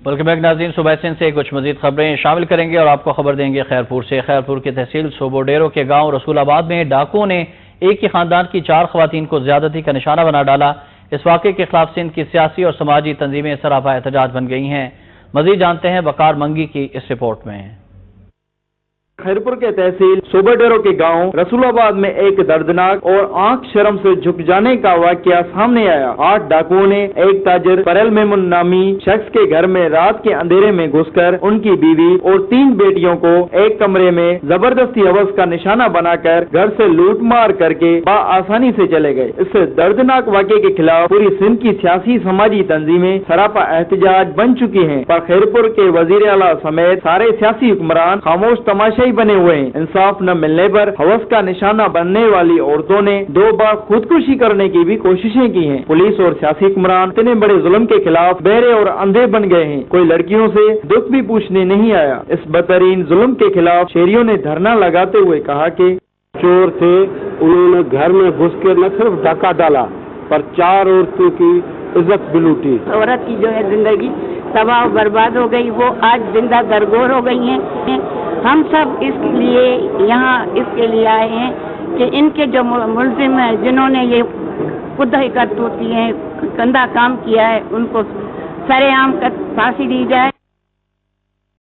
मुल्क में नाज़रीन सुबह से कुछ मजीद खबरें शामिल करेंगे और आपको खबर देंगे खैरपुर से। खैरपुर की तहसील सोबोडेरो के गांव रसूलाबाद में डाकुओं ने एक ही खानदान की 4 खवातीन को ज्यादती का निशाना बना डाला। इस वाक़े के खिलाफ सिंध की सियासी और समाजी तंजीमें सरापा एहतजाज बन गई हैं। मजीद जानते हैं वकार मंगी की इस रिपोर्ट में। खैरपुर के तहसील सोबोडेरो के गांव रसूलाबाद में एक दर्दनाक और आंख शर्म से झुक जाने का वाकया सामने आया। 8 डाकुओं ने एक ताजिर परेल मेमुन नामी शख्स के घर में रात के अंधेरे में घुसकर उनकी बीवी और 3 बेटियों को एक कमरे में जबरदस्ती हवस का निशाना बनाकर घर से लूटमार करके आसानी से चले गए। इस दर्दनाक वाकये के खिलाफ पूरी सिंध की सियासी समाजी तंजीमें सरापा एहतजाज बन चुकी हैं, पर खैरपुर के वजीर आला समेत सारे सियासी हुक्मरान खामोश तमाशाई बने हुए हैं। इंसाफ न मिलने पर हवस का निशाना बनने वाली औरतों ने 2 बार खुदकुशी करने की भी कोशिशें की हैं। पुलिस और सियासी हुक्मरान इतने बड़े जुल्म के खिलाफ बहरे और अंधे बन गए हैं। कोई लड़कियों से दुख भी पूछने नहीं आया। इस बदतरीन जुल्म के खिलाफ शहरियों ने धरना लगाते हुए कहा कि चोर थे, उन्होंने घर में घुस के न सिर्फ डाका डाला पर 4 औरतों की इज्जत भी लूटी। औरत की जो है जिंदगी तबाह बर्बाद हो गई, वो आज जिंदा दरगोर हो गई हैं। हम सब इसके लिए यहाँ इसके लिए आए हैं कि इनके जो मुलजिम हैं, जिन्होंने ये खुद ही करतूत किए हैं, गंदा काम किया है, उनको सरेआम फांसी दी जाए।